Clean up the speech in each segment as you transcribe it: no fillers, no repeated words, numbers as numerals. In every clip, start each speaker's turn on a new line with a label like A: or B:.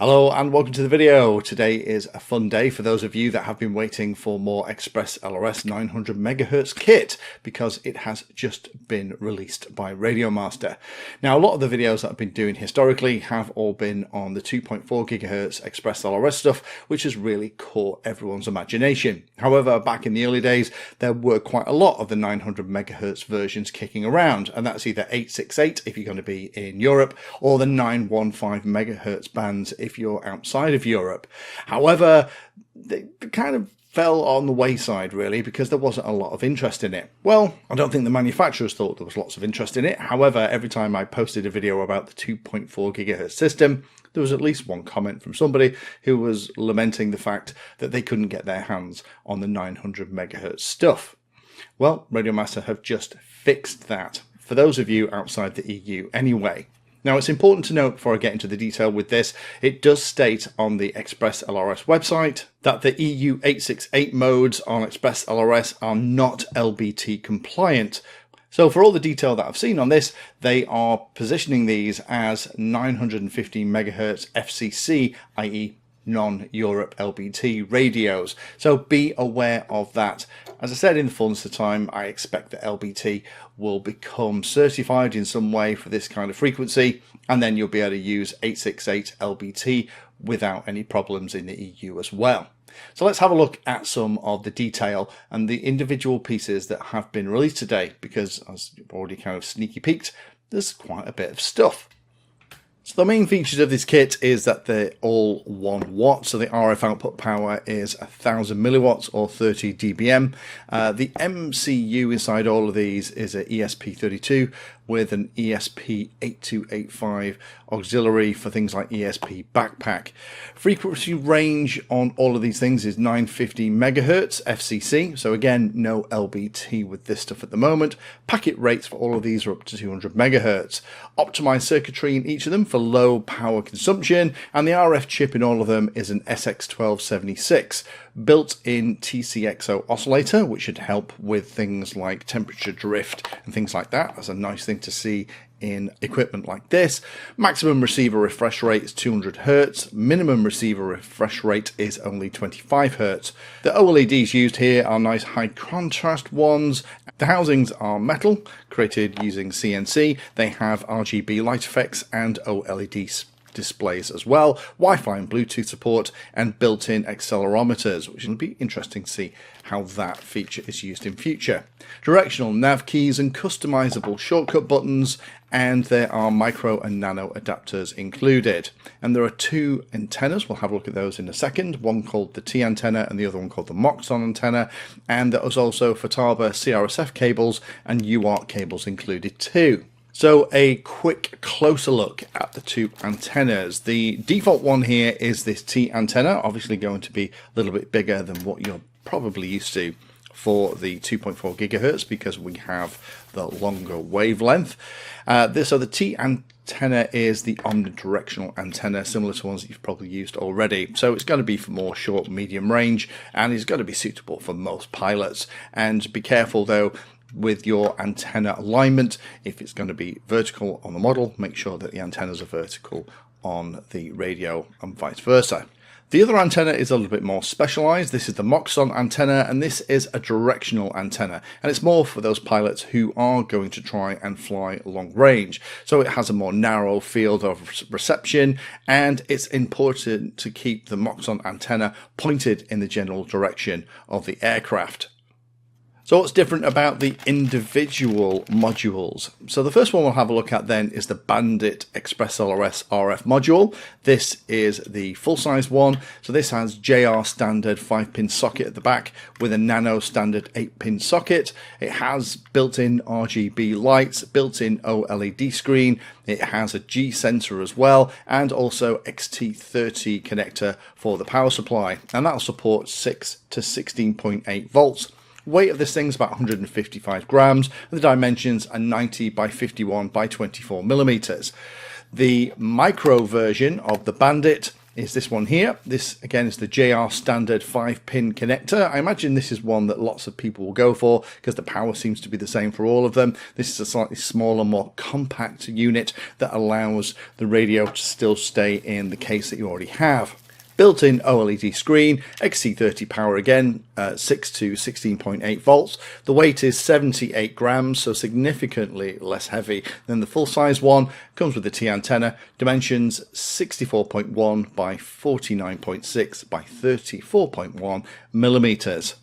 A: Hello and welcome to the video. Today is a fun day for those of you that have been waiting for more Express LRS 900 MHz kit because it has just been released by RadioMaster. Now, a lot of the videos that I've been doing historically have all been on the 2.4 GHz Express LRS stuff, which has really caught everyone's imagination. However, back in the early days, there were quite a lot of the 900 MHz versions kicking around, and that's either 868 if you're going to be in Europe, or the 915 MHz bands if you're outside of Europe. However, they kind of fell on the wayside really because there wasn't a lot of interest in it. Well, I don't think the manufacturers thought there was lots of interest in it. However, every time I posted a video about the 2.4 GHz system, there was at least one comment from somebody who was lamenting the fact that they couldn't get their hands on the 900 MHz stuff. Well, RadioMaster have just fixed that for those of you outside the EU anyway. Now, it's important to note before I get into the detail with this, it does state on the Express LRS website that the EU 868 modes on Express LRS are not LBT compliant. So for all the detail that I've seen on this, they are positioning these as 950 MHz FCC, i.e. non-Europe LBT radios. So be aware of that. As I said, in the fullness of time, I expect that LBT will become certified in some way for this kind of frequency, and then you'll be able to use 868 LBT without any problems in the EU as well. So let's have a look at some of the detail and the individual pieces that have been released today, because as you've already kind of sneaky peeked, there's quite a bit of stuff. So the main features of this kit is that they're all 1 watt, so the RF output power is 1000 milliwatts or 30 dBm. The MCU inside all of these is a ESP32 with an ESP8285 auxiliary for things like ESP backpack. Frequency range on all of these things is 950 megahertz FCC, so again, no LBT with this stuff at the moment. Packet rates for all of these are up to 200 megahertz. Optimized circuitry in each of them for low power consumption, and the RF chip in all of them is an SX1276. Built-in TCXO oscillator, which should help with things like temperature drift and things like that. That's a nice thing to see in equipment like this. Maximum receiver refresh rate is 200 Hz. Minimum receiver refresh rate is only 25 Hz. The OLEDs used here are nice high contrast ones. The housings are metal, created using CNC. They have RGB light effects and OLED displays as well, Wi-Fi and Bluetooth support, and built-in accelerometers, which will be interesting to see how that feature is used in future. Directional nav keys and customizable shortcut buttons, and there are micro and nano adapters included. And there are 2 antennas, we'll have a look at those in a second, one called the T antenna and the other one called the Moxon antenna, and there was also Fataba CRSF cables and UART cables included too. So a quick closer look at the 2 antennas. The default one here is this T antenna, obviously going to be a little bit bigger than what you're probably used to for the 2.4 gigahertz because we have the longer wavelength. So the T antenna is the omnidirectional antenna, similar to ones that you've probably used already. So it's going to be for more short, medium range, and it's going to be suitable for most pilots. And be careful though with your antenna alignment. If it's going to be vertical on the model, make sure that the antennas are vertical on the radio and vice versa. The other antenna is a little bit more specialized. This is the Moxon antenna, and this is a directional antenna, and it's more for those pilots who are going to try and fly long range. So it has a more narrow field of reception, and it's important to keep the Moxon antenna pointed in the general direction of the aircraft. So what's different about the individual modules? So the first one we'll have a look at then is the Bandit Express LRS RF module. This is the full-size one. So this has JR standard 5-pin socket at the back with a nano standard 8-pin socket. It has built-in RGB lights, built-in OLED screen. It has a G sensor as well, and also XT30 connector for the power supply. And that'll support 6 to 16.8 volts. Weight of this thing is about 155 grams, and the dimensions are 90 by 51 by 24 millimeters. The micro version of the Bandit is this one here. This again is the JR standard 5-pin connector. I imagine this is one that lots of people will go for because the power seems to be the same for all of them. This is a slightly smaller, more compact unit that allows the radio to still stay in the case that you already have. Built-in OLED screen, XC30 power again, 6 to 16.8 volts. The weight is 78 grams, so significantly less heavy than the full-size one. Comes with a T antenna, dimensions 64.1 by 49.6 by 34.1 millimeters.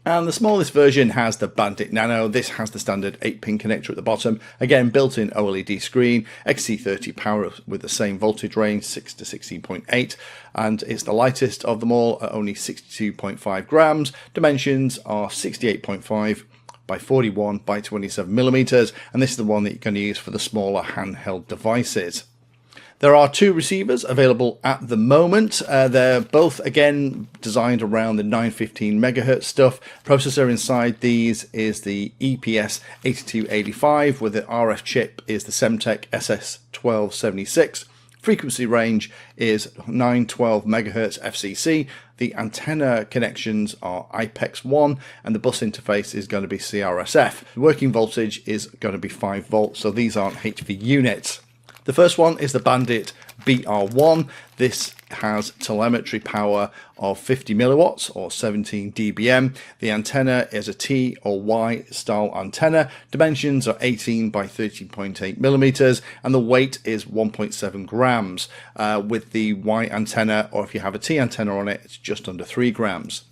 A: And the smallest version has the Bandit Nano. This has the standard 8-pin connector at the bottom. Again, built-in OLED screen, XC30 power with the same voltage range, 6 to 16.8. And it's the lightest of them all at only 62.5 grams. Dimensions are 68.5 by 41 by 27 millimeters. And this is the one that you're going to use for the smaller handheld devices. There are 2 receivers available at the moment. They're both, again, designed around the 915 megahertz stuff. Processor inside these is the EPS 8285, with the RF chip is the Semtech SS1276. Frequency range is 912 megahertz FCC. The antenna connections are IPEX1, and the bus interface is going to be CRSF. The working voltage is going to be 5 volts, so these aren't HV units. The first one is the Bandit BR1. This has telemetry power of 50 milliwatts or 17 dBm. The antenna is a T or Y style antenna. Dimensions are 18 by 13.8 millimeters, and the weight is 1.7 grams. With the Y antenna, or if you have a T antenna on it, it's just under 3 grams.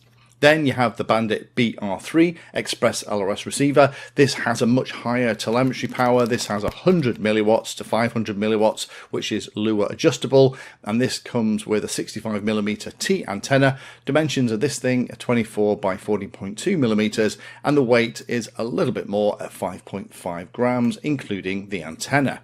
A: Then you have the Bandit BR3 Express LRS receiver. This has a much higher telemetry power. This has 100 milliwatts to 500 milliwatts, which is Lua adjustable. And this comes with a 65 millimeter T antenna. Dimensions of this thing are 24 by 40.2 millimeters, and the weight is a little bit more at 5.5 grams, including the antenna.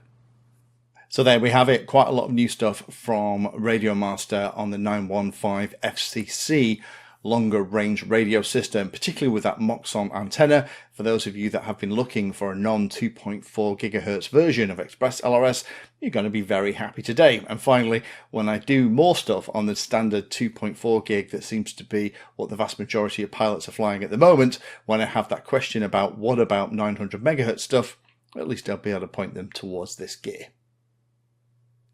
A: So there we have it, quite a lot of new stuff from RadioMaster on the 915 FCC longer range radio system, particularly with that Moxon antenna. For those of you that have been looking for a non-2.4 gigahertz version of Express LRS, you're going to be very happy today. And finally, when I do more stuff on the standard 2.4 gig that seems to be what the vast majority of pilots are flying at the moment, when I have that question about what about 900 megahertz stuff, at least I'll be able to point them towards this gear.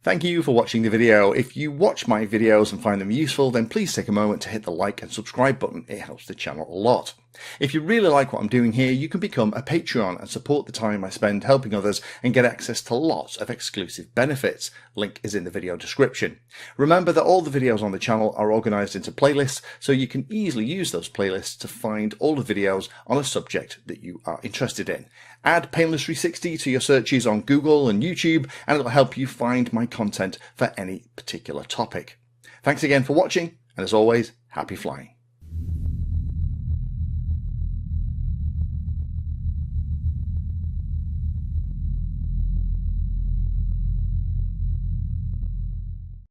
A: Thank you for watching the video. If you watch my videos and find them useful, then please take a moment to hit the like and subscribe button. It helps the channel a lot. If you really like what I'm doing here, you can become a Patreon and support the time I spend helping others and get access to lots of exclusive benefits. Link is in the video description. Remember that all the videos on the channel are organized into playlists, so you can easily use those playlists to find all the videos on a subject that you are interested in. Add Painless 360 to your searches on Google and YouTube, and it'll help you find my content for any particular topic. Thanks again for watching, and as always, happy flying.